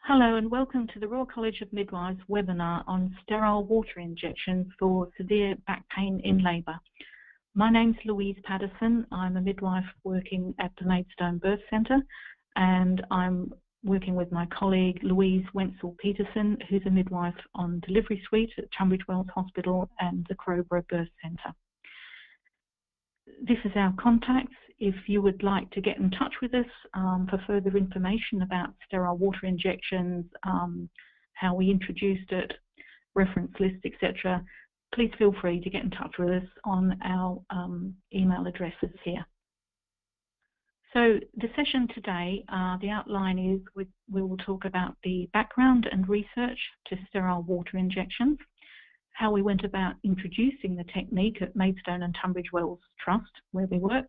Hello and welcome to the Royal College of Midwives webinar on sterile water injections for severe back pain in labour. My name's Louise Petersen. I'm a midwife working at the Maidstone Birth Centre, and I'm working with my colleague Louise Wenzel Petersen, who's a midwife on delivery suite at Tunbridge Wells Hospital and the Crowborough Birth Centre. This is our contacts. If you would like to get in touch with us for further information about sterile water injections, how we introduced it, reference lists, etc., please feel free to get in touch with us on our email addresses here. So the session today, the outline is we will talk about the background and research to sterile water injections, how we went about introducing the technique at Maidstone and Tunbridge Wells Trust, where we work,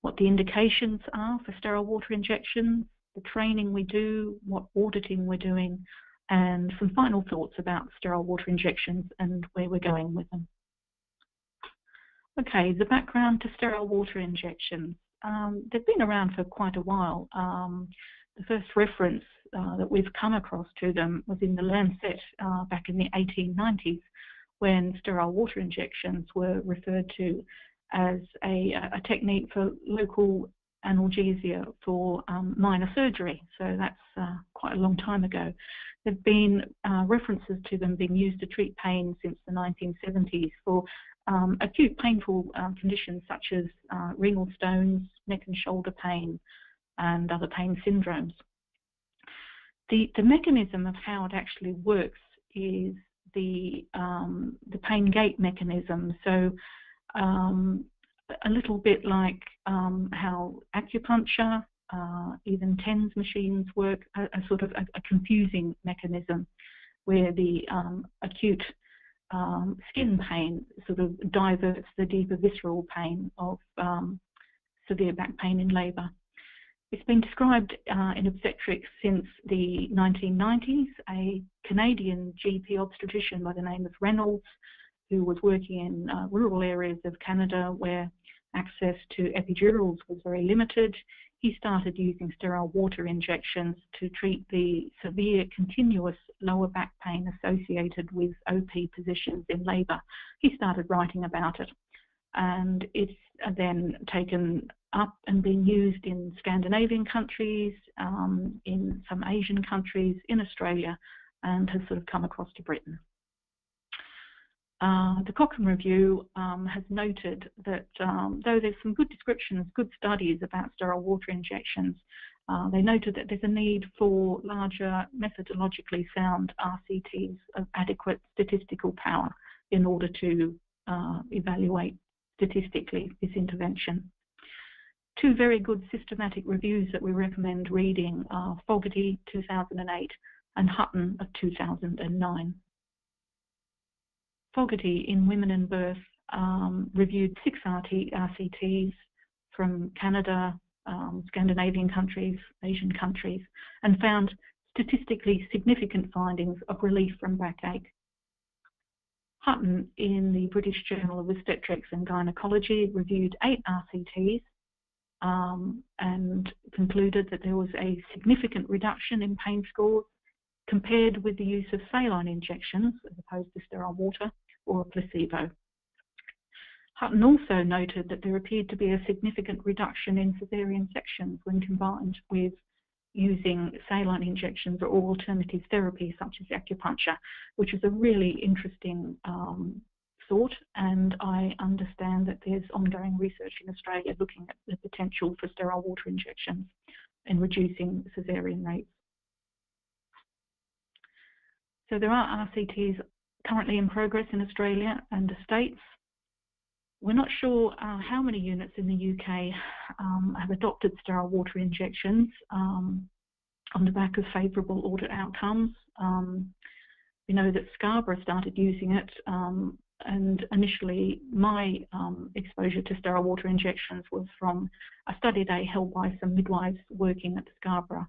what the indications are for sterile water injections, the training we do, what auditing we're doing, and some final thoughts about sterile water injections and where we're going with them. Okay, the background to sterile water injections. They've been around for quite a while. The first reference that we've come across to them was in the Lancet back in the 1890s, when sterile water injections were referred to as a technique for local analgesia for minor surgery. So that's quite a long time ago. There have been references to them being used to treat pain since the 1970s for acute painful conditions such as renal stones, neck and shoulder pain, and other pain syndromes. The mechanism of how it actually works is the pain gate mechanism. So a little bit like how acupuncture, even TENS machines work, a sort of a confusing mechanism where the acute skin pain sort of diverts the deeper visceral pain of severe back pain in labour. It's been described in obstetrics since the 1990s. A Canadian GP obstetrician by the name of Reynolds, who was working in rural areas of Canada where access to epidurals was very limited, he started using sterile water injections to treat the severe continuous lower back pain associated with OP positions in labour. He started writing about it, and it's then taken up and been used in Scandinavian countries, in some Asian countries, in Australia, and has sort of come across to Britain. The Cochrane Review has noted that though there's some good descriptions, good studies about sterile water injections, they noted that there's a need for larger methodologically sound RCTs of adequate statistical power in order to evaluate statistically this intervention. Two very good systematic reviews that we recommend reading are Fogarty 2008 and Hutton of 2009. Fogarty in Women in Birth reviewed 6 RCTs from Canada, Scandinavian countries, Asian countries, and found statistically significant findings of relief from backache. Hutton in the British Journal of Obstetrics and Gynaecology reviewed 8 RCTs and concluded that there was a significant reduction in pain scores compared with the use of saline injections as opposed to sterile water or a placebo. Hutton also noted that there appeared to be a significant reduction in cesarean sections when combined with using saline injections or alternative therapy such as acupuncture, which is a really interesting thought, and I understand that there's ongoing research in Australia looking at the potential for sterile water injections in reducing cesarean rates. So there are RCTs currently in progress in Australia and the States. We're not sure how many units in the UK have adopted sterile water injections on the back of favourable audit outcomes. We know that Scarborough started using it, and initially my exposure to sterile water injections was from a study day held by some midwives working at the Scarborough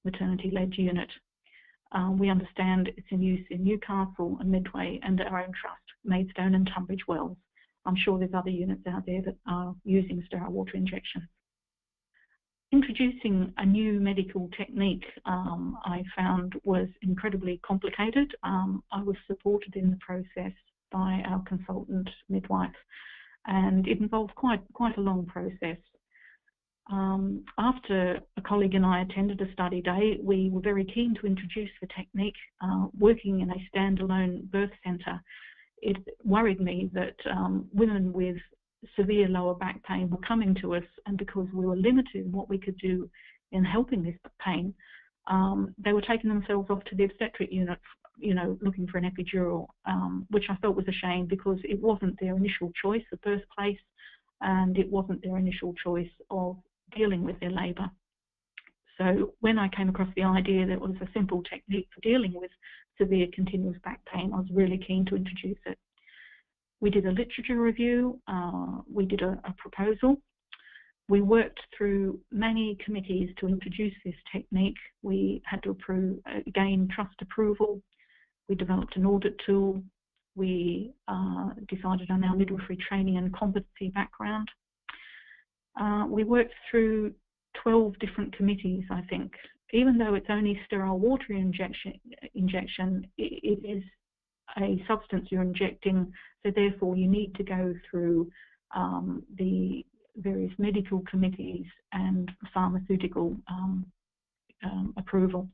maternity-led unit. We understand it's in use in Newcastle and Midway and our own trust, Maidstone and Tunbridge Wells. I'm sure there's other units out there that are using sterile water injections. Introducing a new medical technique I found was incredibly complicated. I was supported in the process by our consultant midwife, and it involved quite a long process. After a colleague and I attended a study day, we were very keen to introduce the technique. Working in a standalone birth centre, it worried me that women with severe lower back pain were coming to us, and because we were limited in what we could do in helping this pain, they were taking themselves off to the obstetric unit, looking for an epidural, which I felt was a shame because it wasn't their initial choice of birthplace, and it wasn't their initial choice of dealing with their labour. So when I came across the idea that it was a simple technique for dealing with severe continuous back pain, I was really keen to introduce it. We did a literature review, we did a proposal. We worked through many committees to introduce this technique. We had to gain trust approval. We developed an audit tool. We decided on our midwifery training and competency background. We worked through 12 different committees, I think. Even though it's only sterile water injection, it is a substance you're injecting, so therefore you need to go through the various medical committees and pharmaceutical approval.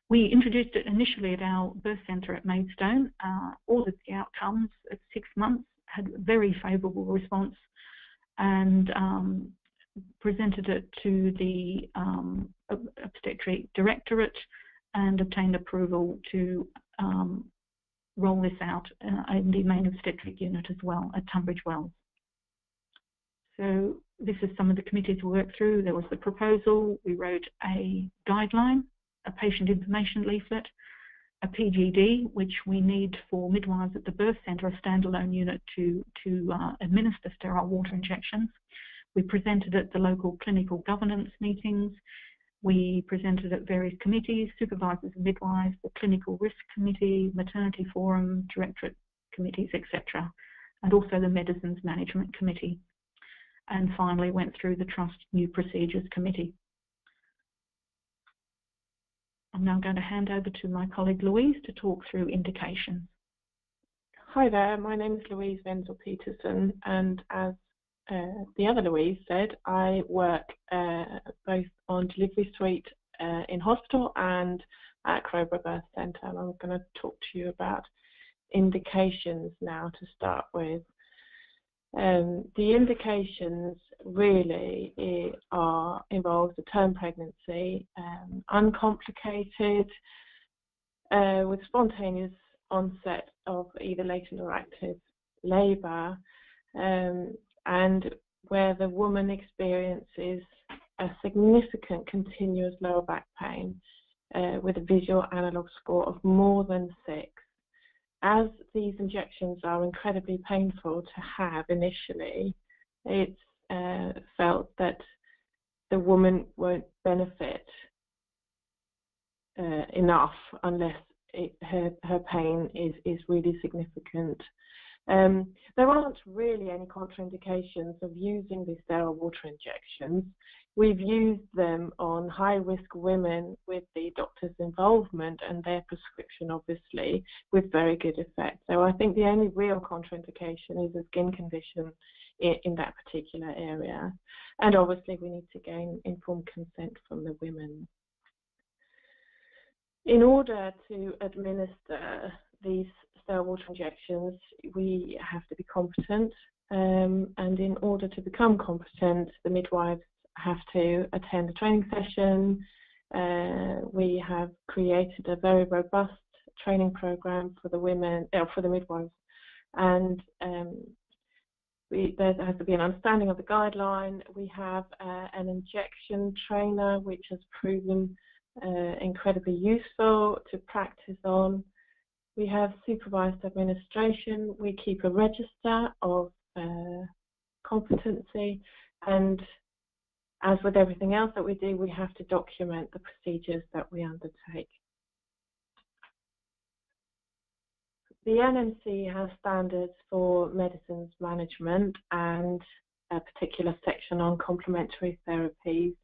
We introduced it initially at our birth centre at Maidstone. All of the outcomes at 6 months had a very favourable response, and presented it to the obstetric directorate and obtained approval to roll this out in the main obstetric unit as well at Tunbridge Wells. So this is some of the committees we worked through. There was the proposal, we wrote a guideline, a patient information leaflet, a PGD, which we need for midwives at the birth centre, a standalone unit to administer sterile water injections. We presented at the local clinical governance meetings. We presented at various committees, supervisors and midwives, the clinical risk committee, maternity forum, directorate committees, etc., and also the medicines management committee. And finally went through the trust new procedures committee. I'm now going to hand over to my colleague Louise to talk through indications. Hi there, my name is Louise Wenzel Petersen, and as the other Louise said, I work both on delivery suite in hospital and at Crowborough Birth Centre, and I'm going to talk to you about indications now to start with. The indications really involves a term pregnancy, uncomplicated, with spontaneous onset of either latent or active labour, and where the woman experiences a significant continuous lower back pain with a visual analogue score of more than 6. As these injections are incredibly painful to have initially, it's felt that the woman won't benefit enough unless her pain is really significant. There aren't really any contraindications of using these sterile water injections. We've used them on high-risk women with the doctor's involvement and their prescription, obviously, with very good effect. So I think the only real contraindication is a skin condition in that particular area. And obviously we need to gain informed consent from the women. In order to administer these sterile water injections, we have to be competent, and in order to become competent, the midwives have to attend a training session. We have created a very robust training program for the women, for the midwives, and there has to be an understanding of the guideline. We have an injection trainer, which has proven incredibly useful to practice on. We have supervised administration. We keep a register of competency, and as with everything else that we do, we have to document the procedures that we undertake. The NMC has standards for medicines management, and a particular section on complementary therapies,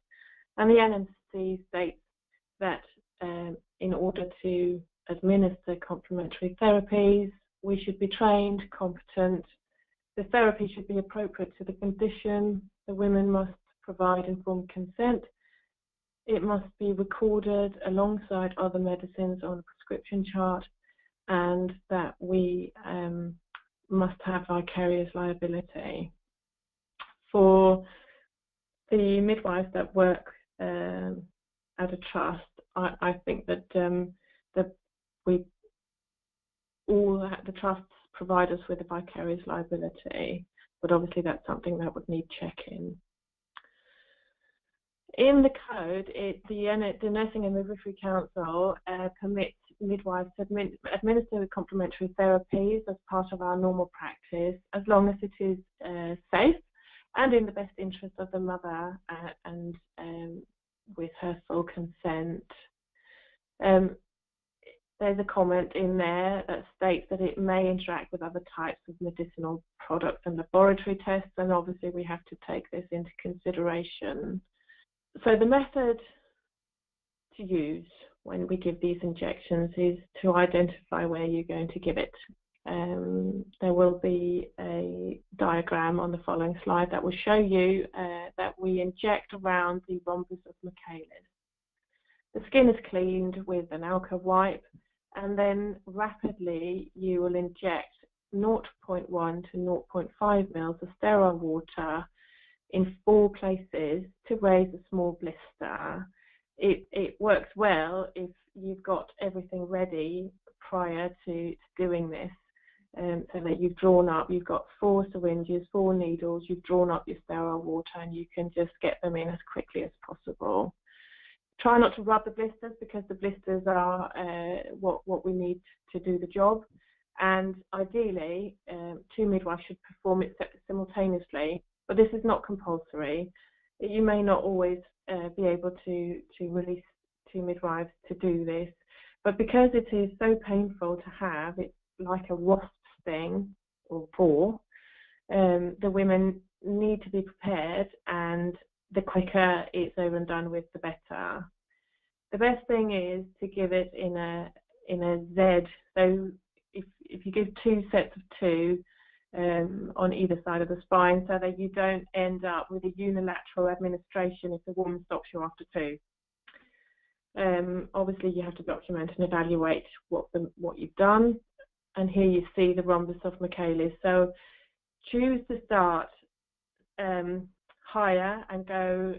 and the NMC states that in order to administer complementary therapies, we should be trained, competent. The therapy should be appropriate to the condition. The women must provide informed consent. It must be recorded alongside other medicines on a prescription chart, and that we must have vicarious liability. For the midwives that work at a trust, I think that the trusts provide us with a vicarious liability, but obviously that's something that would need checking. In the code, the Nursing and Midwifery Council permits midwives to administer complementary therapies as part of our normal practice, as long as it is safe and in the best interest of the mother and with her full consent. There's a comment in there that states that it may interact with other types of medicinal products and laboratory tests, and obviously we have to take this into consideration. So the method to use when we give these injections is to identify where you're going to give it. There will be a diagram on the following slide that will show you that we inject around the Rhombus of Michaelis. The skin is cleaned with an alka wipe, and then rapidly you will inject 0.1 to 0.5 mils of sterile water in 4 places to raise a small blister. It works well if you've got everything ready prior to doing this, so that you've got 4 syringes, 4 needles, you've drawn up your sterile water, and you can just get them in as quickly as possible. Try not to rub the blisters, because the blisters are what we need to do the job, and ideally 2 midwives should perform it simultaneously, but this is not compulsory. You may not always be able to release 2 midwives to do this, but because it is so painful to have, it's like a wasp sting or paw, the women need to be prepared, and the quicker it's over and done with, the better. The best thing is to give it in a Z. So if you give 2 sets of 2 on either side of the spine, so that you don't end up with a unilateral administration if the woman stops you after 2. Obviously you have to document and evaluate what you've done, and here you see the Rhombus of Michaelis. So choose to start higher and go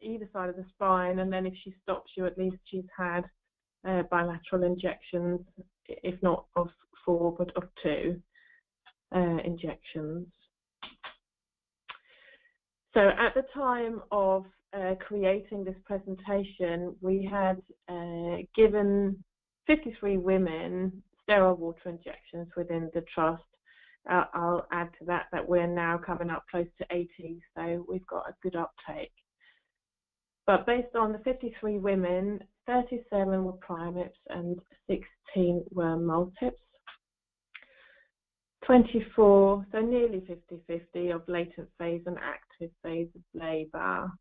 either side of the spine, and then if she stops you, at least she's had bilateral injections, if not of 4 but of 2 injections. So at the time of creating this presentation, we had given 53 women sterile water injections within the trust. I'll add to that we're now coming up close to 80, so we've got a good uptake. But based on the 53 women, 37 were primips and 16 were multips. 24, so nearly 50-50 of latent phase and active phase of labour.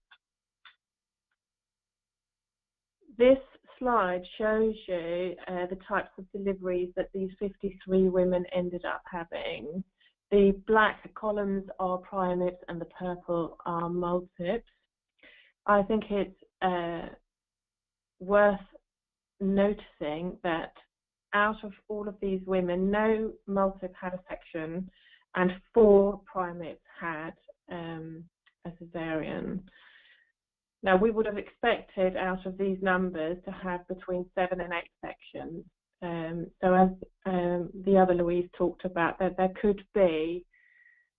This slide shows you the types of deliveries that these 53 women ended up having. The black columns are primips and the purple are multips. I think it's worth noticing that out of all of these women, no multip had a section, and 4 primips had a cesarean. Now, we would have expected out of these numbers to have between 7 and 8 sections. So as the other Louise talked about, that there could be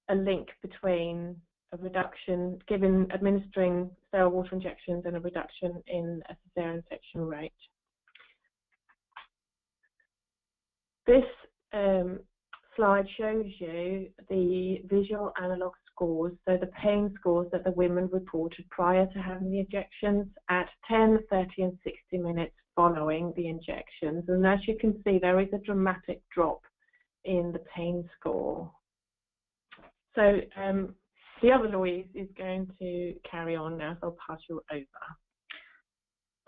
a link between a reduction, administering sterile water injections, and a reduction in a cesarean section rate. This slide shows you the visual analog scores, so the pain scores that the women reported prior to having the injections at 10, 30 and 60 minutes following the injections. And as you can see, there is a dramatic drop in the pain score. So the other Louise is going to carry on now, so I'll pass you over.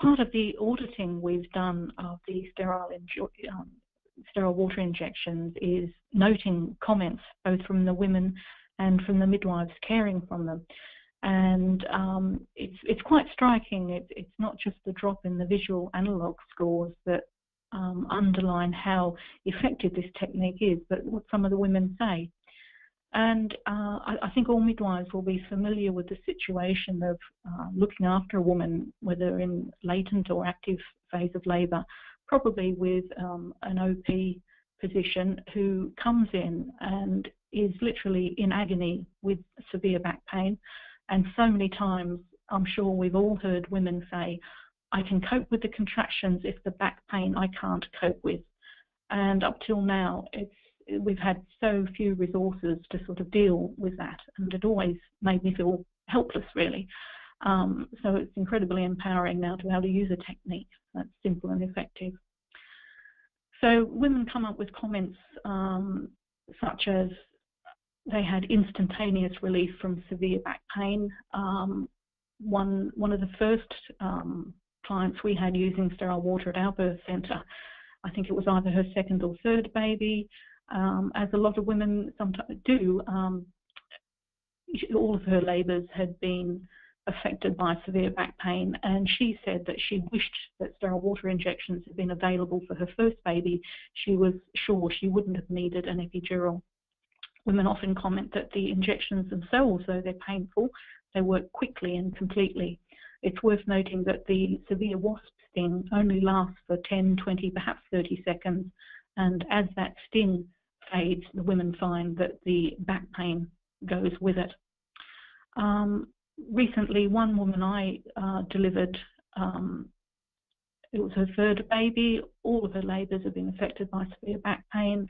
Part of the auditing we've done of the sterile water injections is noting comments both from the women and from the midwives caring from them. And it's quite striking. It's not just the drop in the visual analog scores that underline how effective this technique is, but what some of the women say. And I think all midwives will be familiar with the situation of looking after a woman, whether in latent or active phase of labour, probably with an OP physician who comes in and is literally in agony with severe back pain. And so many times, I'm sure we've all heard women say, I can cope with the contractions, if the back pain I can't cope with. And up till now, we've had so few resources to sort of deal with that, and it always made me feel helpless, really. So it's incredibly empowering now to be able to use a technique that's simple and effective. So women come up with comments such as they had instantaneous relief from severe back pain. One of the first clients we had using sterile water at our birth centre, I think it was either her second or third baby, as a lot of women sometimes do, all of her labours had been affected by severe back pain, and she said that she wished that sterile water injections had been available for her first baby. She was sure she wouldn't have needed an epidural. Women often comment that the injections themselves, though they're painful, they work quickly and completely. It's worth noting that the severe wasp sting only lasts for 10, 20, perhaps 30 seconds, and as that sting fades, the women find that the back pain goes with it. Recently, one woman I delivered, it was her third baby. All of her labours have been affected by severe back pain,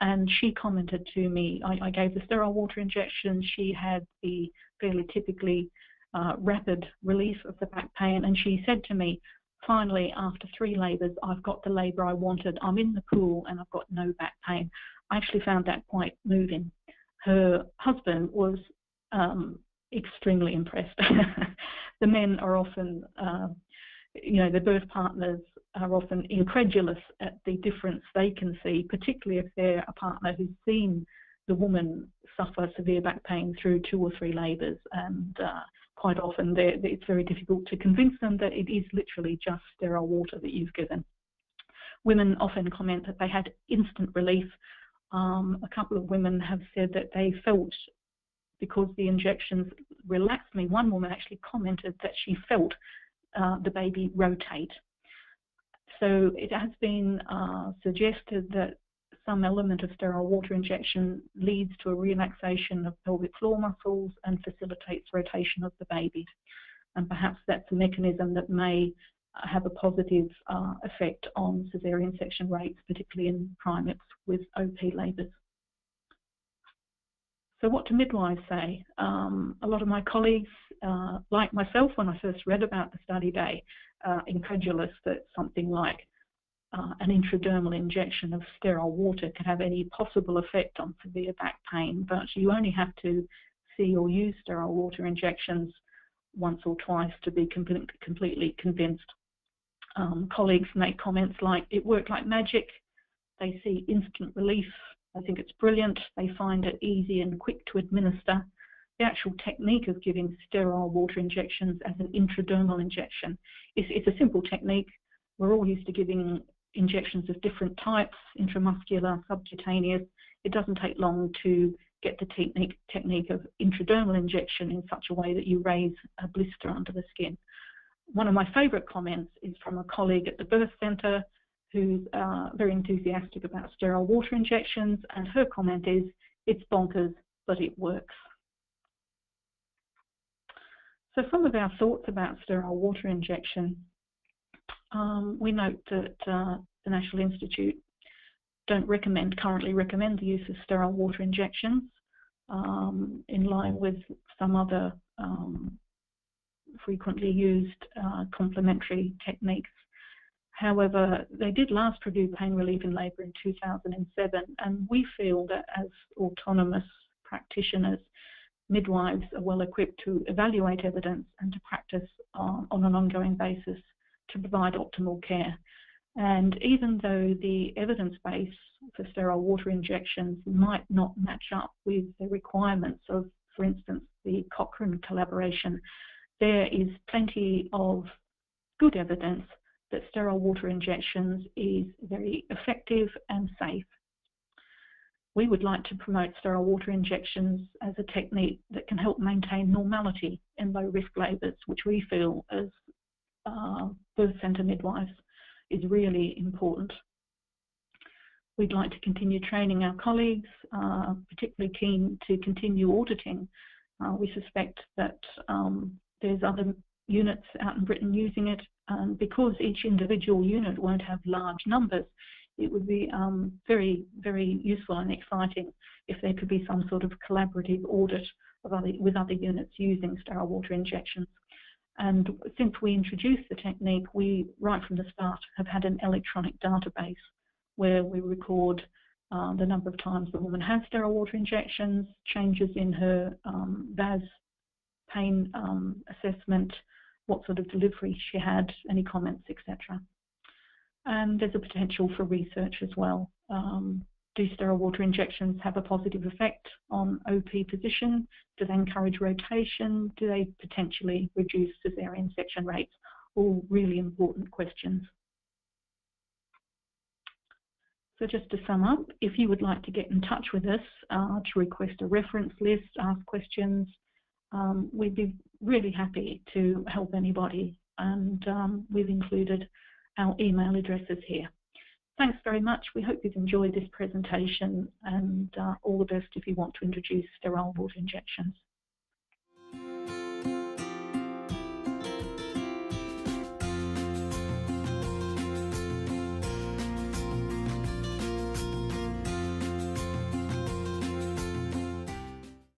and she commented to me, I gave the sterile water injection. She had the fairly typically rapid relief of the back pain, and she said to me, finally, after 3 labours, I've got the labour I wanted. I'm in the pool and I've got no back pain. I actually found that quite moving. Her husband was extremely impressed. The men are often, the birth partners are often incredulous at the difference they can see, particularly if they're a partner who's seen the woman suffer severe back pain through 2 or 3 labours, and quite often it's very difficult to convince them that it is literally just sterile water that you've given. Women often comment that they had instant relief. A couple of women have said that they felt, because the injections relaxed me, one woman actually commented that she felt the baby rotate. So it has been suggested that some element of sterile water injection leads to a relaxation of pelvic floor muscles and facilitates rotation of the baby. And perhaps that's a mechanism that may have a positive effect on caesarean section rates, particularly in primates with OP labours. So what do midwives say? A lot of my colleagues, like myself when I first read about the study day, incredulous that something like an intradermal injection of sterile water could have any possible effect on severe back pain, but you only have to see or use sterile water injections once or twice to be completely convinced. Colleagues make comments like, it worked like magic, they see instant relief, I think it's brilliant, they find it easy and quick to administer. The actual technique of giving sterile water injections as an intradermal injection, it's a simple technique. We're all used to giving injections of different types, intramuscular, subcutaneous. It doesn't take long to get the technique of intradermal injection in such a way that you raise a blister under the skin. One of my favourite comments is from a colleague at the birth centre who's very enthusiastic about sterile water injections, and her comment is, it's bonkers, but it works. So some of our thoughts about sterile water injection. We note that the National Institute don't currently recommend the use of sterile water injections, in line with some other frequently used complementary techniques. However, they did last produce pain relief in labour in 2007, and we feel that as autonomous practitioners, midwives are well equipped to evaluate evidence and to practice on an ongoing basis to provide optimal care. And even though the evidence base for sterile water injections might not match up with the requirements of, for instance, the Cochrane collaboration, there is plenty of good evidence that sterile water injections is very effective and safe. We would like to promote sterile water injections as a technique that can help maintain normality in low-risk labours, which we feel as birth centre midwives is really important. We'd like to continue training our colleagues, particularly keen to continue auditing. We suspect that there's other units out in Britain using it, and because each individual unit won't have large numbers, it would be very, very useful and exciting if there could be some sort of collaborative audit with other units using sterile water injections. And since we introduced the technique, we, right from the start, have had an electronic database where we record the number of times the woman has sterile water injections, changes in her VAS pain assessment, what sort of delivery she had, any comments, etc. And there's a potential for research as well. Do sterile water injections have a positive effect on OP position? Do they encourage rotation? Do they potentially reduce caesarean section rates? All really important questions. So just to sum up, if you would like to get in touch with us to request a reference list, ask questions, we'd be really happy to help anybody, and we've included our email addresses here. Thanks very much. We hope you've enjoyed this presentation, and all the best if you want to introduce sterile water injections.